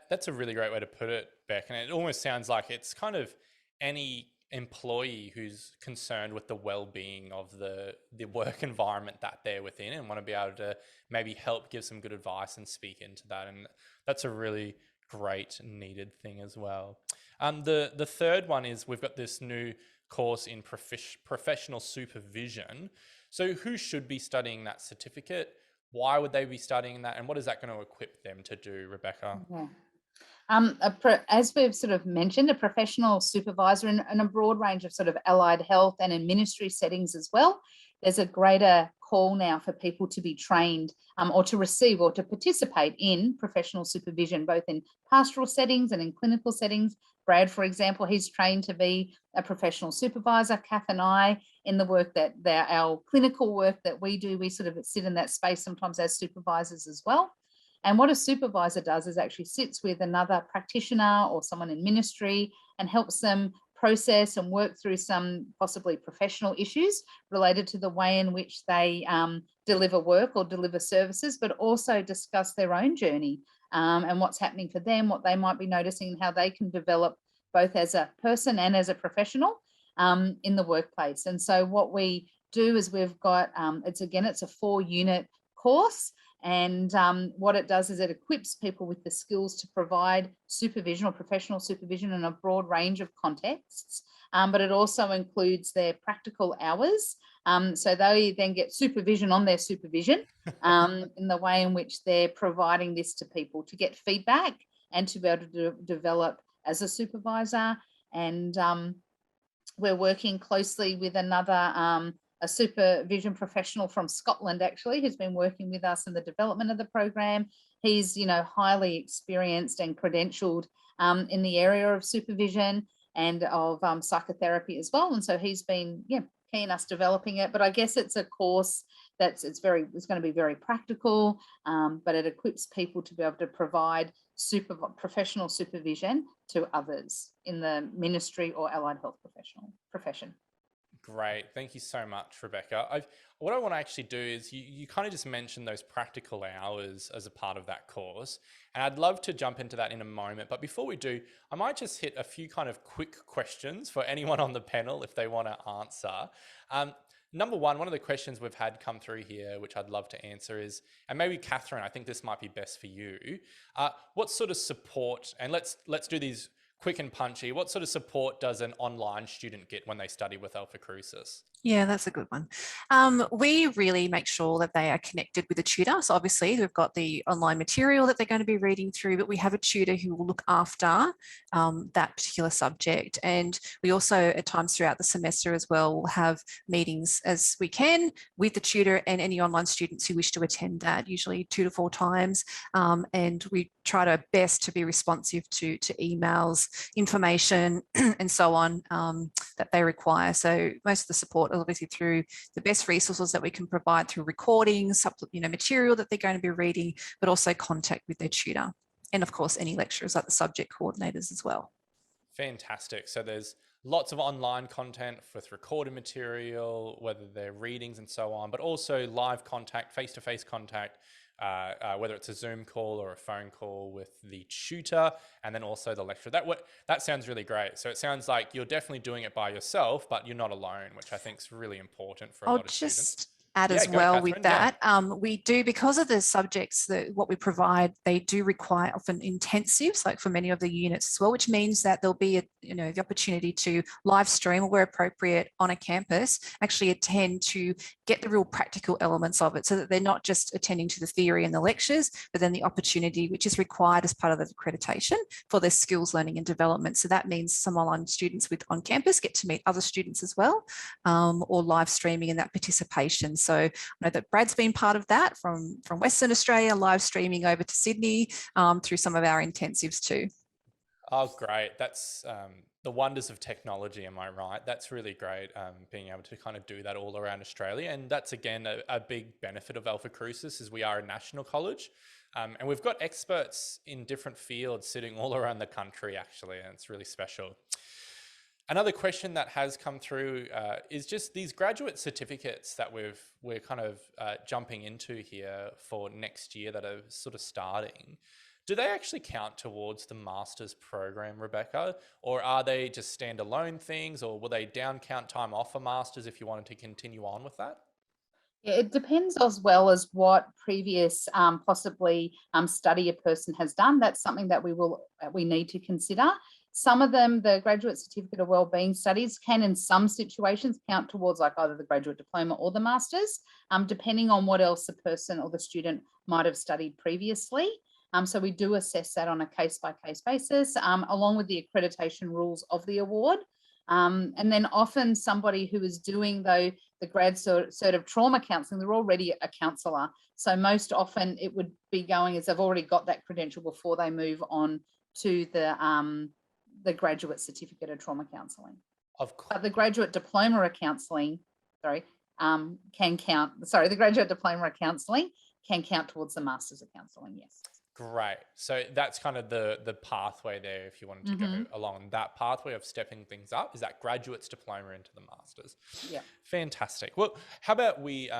That's a really great way to put it, Beck. And it almost sounds like it's kind of any employee who's concerned with the well-being of the work environment that they're within and want to be able to maybe help give some good advice and speak into that. And that's a really great needed thing as well. The third one is we've got this new course in professional supervision. So who should be studying that certificate? Why would they be studying that? And what is that going to equip them to do, Rebecca? Yeah. As we've sort of mentioned, a professional supervisor in a broad range of sort of allied health and in ministry settings as well. There's a greater call now for people to be trained or to receive or to participate in professional supervision, both in pastoral settings and in clinical settings. Brad, for example, he's trained to be a professional supervisor. Kath and I, in the work that our clinical work that we do, we sort of sit in that space sometimes as supervisors as well. And what a supervisor does is actually sits with another practitioner or someone in ministry and helps them process and work through some possibly professional issues related to the way in which they deliver work or deliver services, but also discuss their own journey and what's happening for them, what they might be noticing, and how they can develop both as a person and as a professional in the workplace. And so what we do is we've got, it's a 4-unit course. And what it does is it equips people with the skills to provide supervision or professional supervision in a broad range of contexts, but it also includes their practical hours. So they then get supervision on their supervision in the way in which they're providing this to people to get feedback and to be able to develop as a supervisor. And we're working closely with another a supervision professional from Scotland, actually, who's been working with us in the development of the program. He's, highly experienced and credentialed in the area of supervision and of psychotherapy as well. And so he's been, keen us developing it. But I guess it's a course it's going to be very practical, but it equips people to be able to provide professional supervision to others in the ministry or allied health profession. Great. Thank you so much, Rebecca. What I want to actually do is you kind of just mentioned those practical hours as a part of that course. And I'd love to jump into that in a moment. But before we do, I might just hit a few kind of quick questions for anyone on the panel if they want to answer. Number one of the questions we've had come through here, which I'd love to answer is, and maybe Katherine, I think this might be best for you. What sort of support, and let's do these quick and punchy, what sort of support does an online student get when they study with Alpha Crucis? Yeah, that's a good one. We really make sure that they are connected with a tutor. So obviously we've got the online material that they're going to be reading through, but we have a tutor who will look after that particular subject. And we also at times throughout the semester as well will have meetings as we can with the tutor and any online students who wish to attend that, usually 2 to 4 times. And we try to best to be responsive to emails, information and so on that they require. So most of the support obviously through the best resources that we can provide through recordings, material that they're going to be reading, but also contact with their tutor. And of course, any lecturers like the subject coordinators as well. Fantastic. So there's lots of online content with recorded material, whether they're readings and so on, but also live contact, face-to-face contact, whether it's a Zoom call or a phone call with the tutor, and then also the lecturer. That sounds really great. So it sounds like you're definitely doing it by yourself, but you're not alone, which I think is really important for a lot of students. Add as well with that. We do, because of the subjects that what we provide, they do require often intensives, like for many of the units as well, which means that there'll be the opportunity to live stream or where appropriate on a campus, actually attend to get the real practical elements of it, so that they're not just attending to the theory and the lectures, but then the opportunity which is required as part of the accreditation for their skills learning and development. So that means some online students on campus get to meet other students as well, or live streaming and that participation. So I know that Brad's been part of that from Western Australia, live streaming over to Sydney through some of our intensives too. Oh, great. That's the wonders of technology, am I right? That's really great, being able to kind of do that all around Australia. And that's, again, a big benefit of Alpha Crucis is we are a national college. And we've got experts in different fields sitting all around the country, actually, and it's really special. Another question that has come through is just these graduate certificates that we're kind of jumping into here for next year that are sort of starting. Do they actually count towards the master's program, Rebecca? Or are they just standalone things, or will they down count time off a master's if you wanted to continue on with that? Yeah, it depends as well as what previous possibly study a person has done. That's something that we need to consider. Some of them, the Graduate Certificate of Wellbeing Studies can in some situations count towards like either the graduate diploma or the master's, depending on what else the person or the student might have studied previously. So we do assess that on a case-by-case basis, along with the accreditation rules of the award. And then often somebody who is doing the grad cert of trauma counselling, they're already a counsellor. So most often it would be going as they've already got that credential before they move on to the graduate certificate of trauma counselling. Of course. But the graduate diploma of counselling, can count. Sorry, the graduate diploma of counselling can count towards the Masters of Counselling. Yes. Great. So that's kind of the pathway there. If you wanted to go along that pathway of stepping things up, is that graduate's diploma into the Masters. Yeah. Fantastic. Well, how about we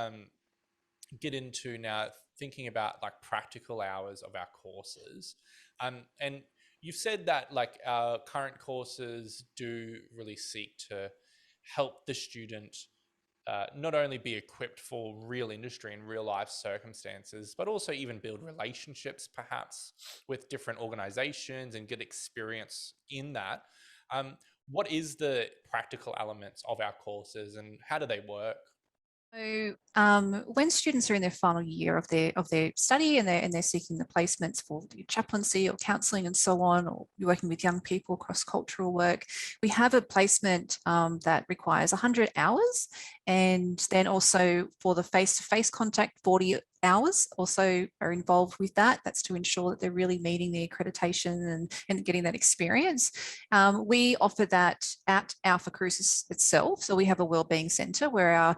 get into now thinking about like practical hours of our courses, and you've said that like our current courses do really seek to help the student not only be equipped for real industry and real life circumstances, but also even build relationships perhaps with different organizations and get experience in that. What is the practical elements of our courses and how do they work? So when students are in their final year of their study and they're seeking the placements for chaplaincy or counselling and so on, or you're working with young people, cross-cultural work, we have a placement that requires 100 hours, And then also for the face-to-face contact, 40 hours also are involved with that. That's to ensure that they're really meeting the accreditation and getting that experience. We offer that at Alpha Crucis itself. So we have a wellbeing centre where our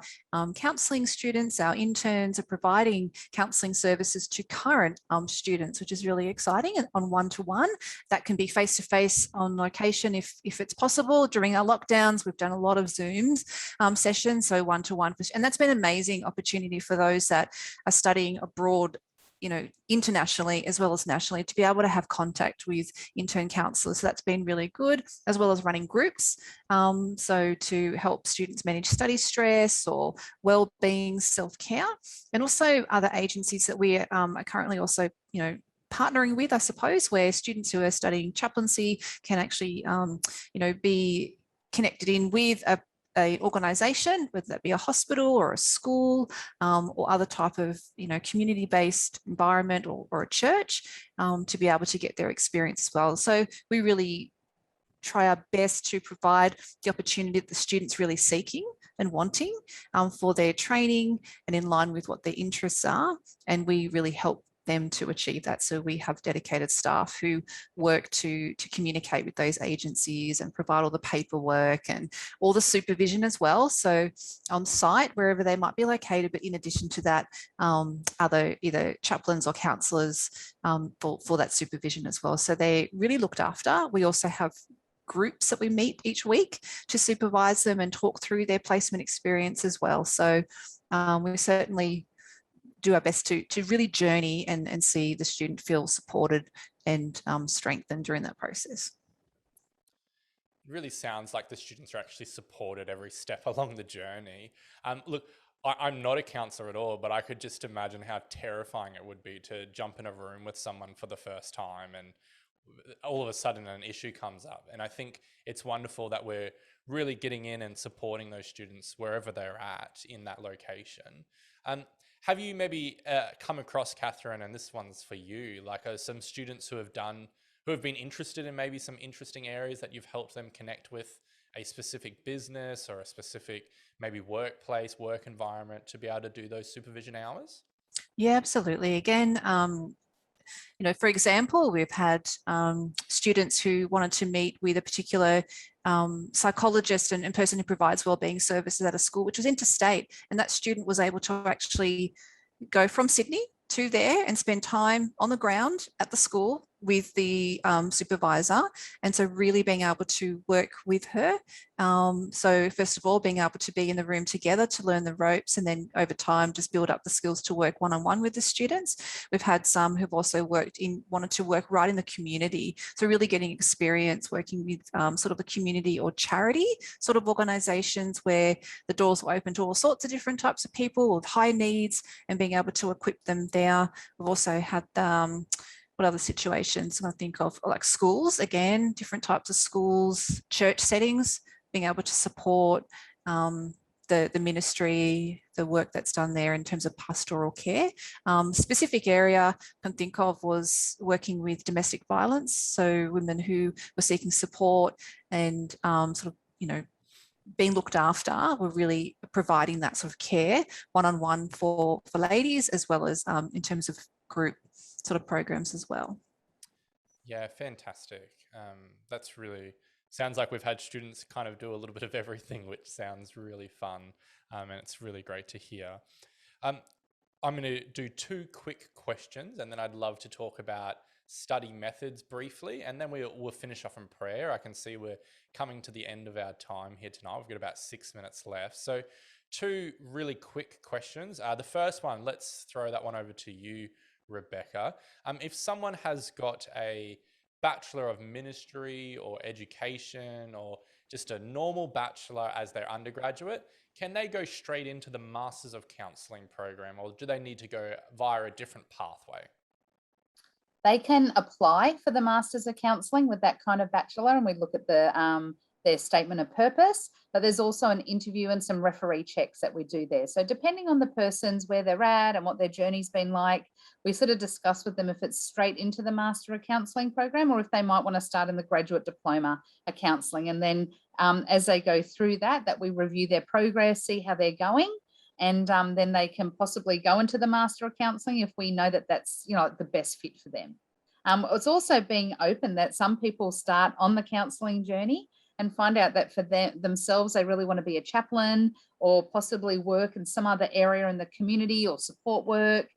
counselling students, our interns are providing counselling services to current students, which is really exciting, and on one-to-one. That can be face-to-face on location if it's possible. During our lockdowns, we've done a lot of Zooms sessions, so one-to-one. And that's been an amazing opportunity for those that are studying abroad, internationally as well as nationally, to be able to have contact with intern counsellors. So that's been really good, as well as running groups. So to help students manage study stress or wellbeing, self-care, and also other agencies that we are currently also, partnering with, I suppose, where students who are studying chaplaincy can actually, be connected in with an organisation, whether that be a hospital or a school or other type of community-based environment or a church, to be able to get their experience as well. So we really try our best to provide the opportunity that the students really seeking and wanting for their training and in line with what their interests are, and we really help them to achieve that. So we have dedicated staff who work to communicate with those agencies and provide all the paperwork and all the supervision as well. So on site, wherever they might be located, but in addition to that, other either chaplains or counsellors for that supervision as well. So they're really looked after. We also have groups that we meet each week to supervise them and talk through their placement experience as well. So we certainly do our best to really journey and see the student feel supported and strengthened during that process. It really sounds like the students are actually supported every step along the journey. Look, I'm not a counsellor at all, but I could just imagine how terrifying it would be to jump in a room with someone for the first time and all of a sudden an issue comes up. And I think it's wonderful that we're really getting in and supporting those students wherever they're at in that location. Have you maybe come across, Katherine, and this one's for you, like some students who have been interested in maybe some interesting areas that you've helped them connect with a specific business or a specific maybe workplace, work environment to be able to do those supervision hours? Yeah, absolutely. Again, for example, we've had students who wanted to meet with a particular psychologist and person who provides wellbeing services at a school, which was interstate, and that student was able to actually go from Sydney to there and spend time on the ground at the school with the supervisor, and so really being able to work with her. So first of all, being able to be in the room together to learn the ropes, and then over time just build up the skills to work one-on-one with the students. We've had some who've also wanted to work right in the community, so really getting experience working with sort of a community or charity sort of organisations where the doors were open to all sorts of different types of people with high needs, and being able to equip them there. We've also had what other situations I think of, like schools, again, different types of schools, church settings, being able to support the ministry, the work that's done there in terms of pastoral care. Specific area I can think of was working with domestic violence, so women who were seeking support and being looked after, were really providing that sort of care one-on-one for ladies, as well as in terms of group sort of programs as well. Yeah, fantastic. That's really, sounds like we've had students kind of do a little bit of everything, which sounds really fun, and it's really great to hear. I'm going to do 2 quick questions, and then I'd love to talk about study methods briefly, and then we'll finish off in prayer. I can see we're coming to the end of our time here tonight. We've got about 6 minutes left. So 2 really quick questions. The first one, let's throw that one over to you, Rebecca. If someone has got a Bachelor of Ministry or Education or just a normal bachelor as their undergraduate, can they go straight into the Masters of Counselling program, or do they need to go via a different pathway? They can apply for the Masters of Counselling with that kind of bachelor, and we look at the their statement of purpose, but there's also an interview and some referee checks that we do there. So depending on the person's where they're at and what their journey's been like, we sort of discuss with them if it's straight into the Master of Counselling program or if they might want to start in the graduate diploma of counselling. And then as they go through that we review their progress, see how they're going. And then they can possibly go into the Master of Counselling if we know that that's, you know, the best fit for them. It's also being open that some people start on the counselling journey and find out that for themselves, they really want to be a chaplain or possibly work in some other area in the community or support work,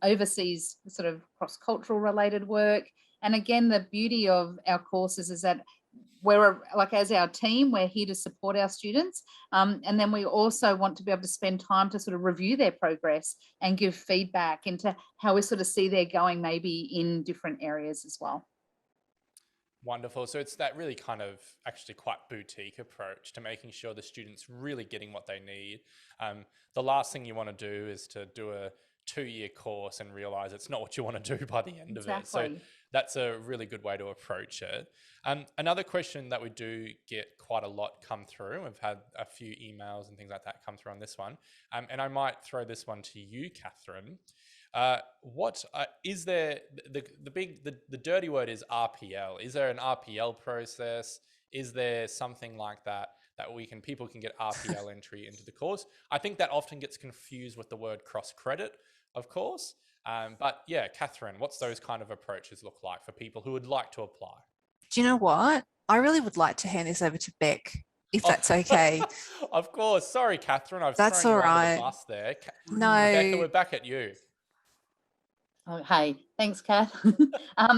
overseas sort of cross-cultural related work. And again, the beauty of our courses is that we're like, as our team, we're here to support our students. And then we also want to be able to spend time to sort of review their progress and give feedback into how we sort of see they're going maybe in different areas as well. Wonderful. So it's that really kind of actually quite boutique approach to making sure the student's really getting what they need. The last thing you want to do is to do a 2-year course and realize it's not what you want to do by the end of it. So that's a really good way to approach it. Another question that we do get quite a lot come through, we've had a few emails and things like that come through on this one, and I might throw this one to you, Katherine. What is there, the dirty word is RPL. Is there an RPL process? Is there something like that people can get RPL entry into the course? I think that often gets confused with the word cross credit, of course. But yeah, Katherine, what's those kind of approaches look like for people who would like to apply? Do you know what? I really would like to hand this over to Beck, if that's okay. Of course. Sorry, Katherine. I've That's thrown all you under right. the bus there. No. Rebecca, we're back at you. Oh, hey, thanks, Kath.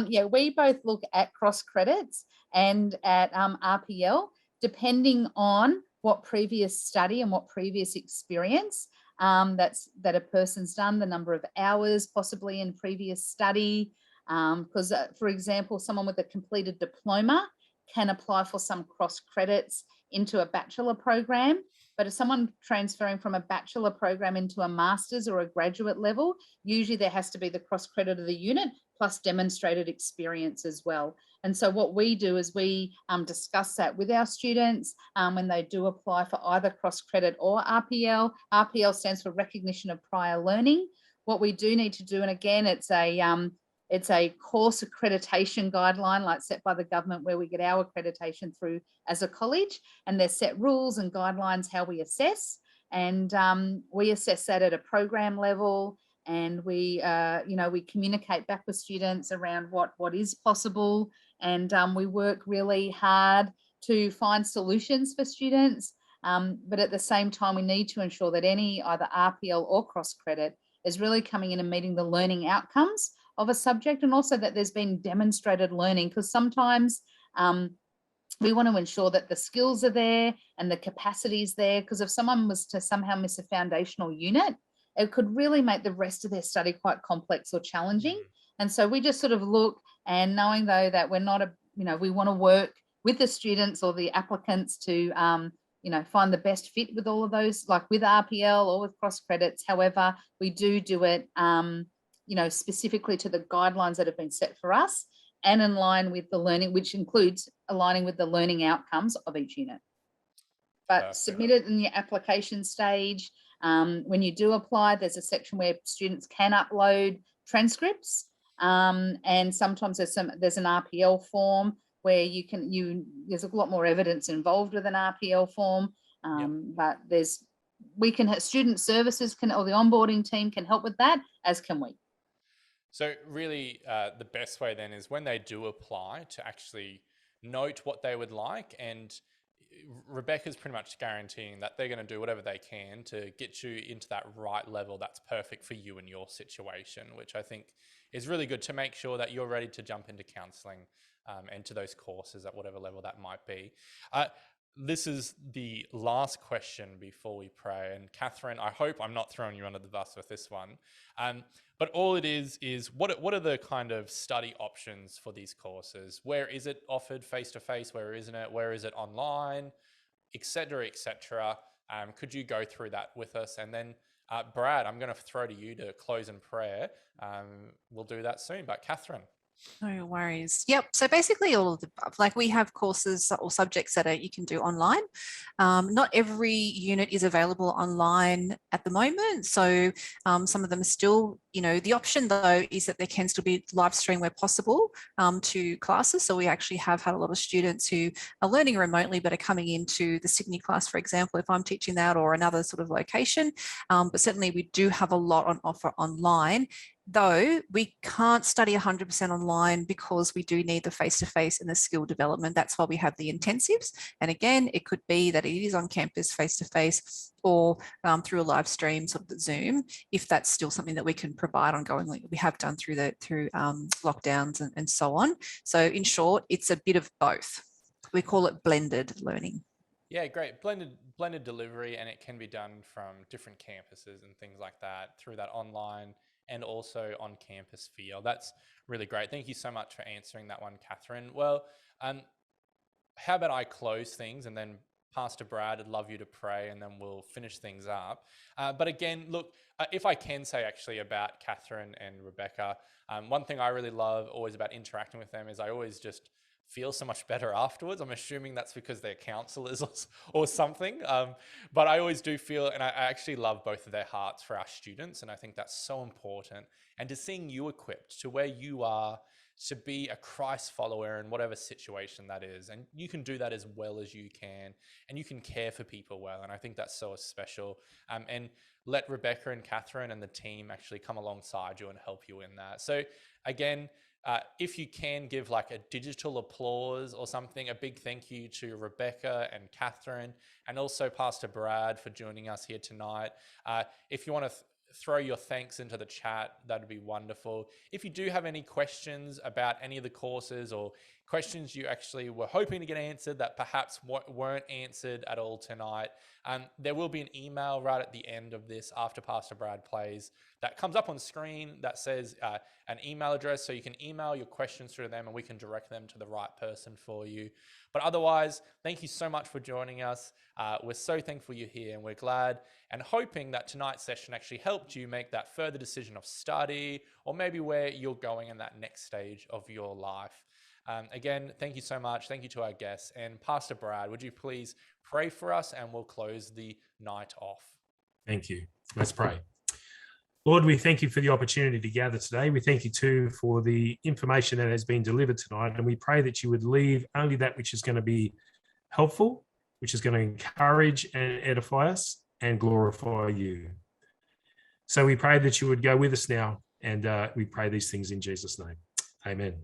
Yeah, we both look at cross credits and at RPL, depending on what previous study and what previous experience that a person's done, the number of hours possibly in previous study. Because, for example, someone with a completed diploma can apply for some cross credits into a bachelor program. But if someone transferring from a bachelor program into a master's or a graduate level, usually there has to be the cross credit of the unit plus demonstrated experience as well. And so what we do is we discuss that with our students when they do apply for either cross credit or RPL. RPL stands for recognition of prior learning. What we do need to do, and again, it's a course accreditation guideline like set by the government where we get our accreditation through as a college, and there's set rules and guidelines how we assess, and we assess that at a program level, and we communicate back with students around what is possible, and we work really hard to find solutions for students, but at the same time we need to ensure that any either RPL or cross credit is really coming in and meeting the learning outcomes of a subject, and also that there's been demonstrated learning, because sometimes we want to ensure that the skills are there and the capacity is there, because if someone was to somehow miss a foundational unit, it could really make the rest of their study quite complex or challenging. And so we just sort of look, and knowing though that we're not we want to work with the students or the applicants to find the best fit with all of those, like with RPL or with cross credits. However, we do it specifically to the guidelines that have been set for us and in line with the learning, which includes aligning with the learning outcomes of each unit. But submit it in the application stage. When you do apply, there's a section where students can upload transcripts, and sometimes there's an RPL form where there's a lot more evidence involved with an RPL form. But student services or the onboarding team can help with that, as can we. So really the best way then is when they do apply to actually note what they would like, and Rebecca's pretty much guaranteeing that they're going to do whatever they can to get you into that right level that's perfect for you and your situation, which I think is really good to make sure that you're ready to jump into counselling and to those courses at whatever level that might be. This is the last question before we pray. And Katherine, I hope I'm not throwing you under the bus with this one. But all it is what are the kind of study options for these courses? Where is it offered face-to-face? Where isn't it? Where is it online? Et cetera, et cetera. Could you go through that with us? And then Brad, I'm going to throw to you to close in prayer. We'll do that soon. But Katherine. No worries. Yep. So basically all of the above. Like we have courses or subjects that you can do online. Not every unit is available online at the moment. So some of them are still, the option though is that there can still be live stream where possible to classes. So we actually have had a lot of students who are learning remotely but are coming into the Sydney class, for example, if I'm teaching that, or another sort of location. But certainly we do have a lot on offer online. Though we can't study 100% online because we do need the face-to-face and the skill development. That's why we have the intensives. And again, it could be that it is on campus face-to-face or through a live stream, sort of Zoom, if that's still something that we can provide ongoingly. We have done through lockdowns and so on. So in short, it's a bit of both. We call it blended learning. Yeah, great. Blended delivery, and it can be done from different campuses and things like that through that online and also on campus feel. That's really great. Thank you so much for answering that one, Katherine. Well, how about I close things, and then Pastor Brad, I'd love you to pray, and then we'll finish things up. But again, look, if I can say actually about Katherine and Rebecca, one thing I really love always about interacting with them is I always just feel so much better afterwards. I'm assuming that's because they're counselors or something. But I always do feel, and I actually love both of their hearts for our students. And I think that's so important. And to seeing you equipped to where you are to be a Christ follower in whatever situation that is. And you can do that as well as you can, and you can care for people well. And I think that's so special. And let Rebecca and Katherine and the team actually come alongside you and help you in that. So again, if you can give like a digital applause or something, a big thank you to Rebecca and Katherine, and also Pastor Brad for joining us here tonight. If you want to throw your thanks into the chat, that'd be wonderful. If you do have any questions about any of the courses, or questions you actually were hoping to get answered that perhaps weren't answered at all tonight, there will be an email right at the end of this after Pastor Brad plays that comes up on screen that says an email address, so you can email your questions through them and we can direct them to the right person for you. But otherwise, thank you so much for joining us. We're so thankful you're here, and we're glad and hoping that tonight's session actually helped you make that further decision of study, or maybe where you're going in that next stage of your life. Again, thank you so much. Thank you to our guests. And Pastor Brad, would you please pray for us, and we'll close the night off. Thank you. Let's pray. Lord, we thank you for the opportunity to gather today. We thank you too for the information that has been delivered tonight. And we pray that you would leave only that which is going to be helpful, which is going to encourage and edify us and glorify you. So we pray that you would go with us now. And we pray these things in Jesus' name. Amen.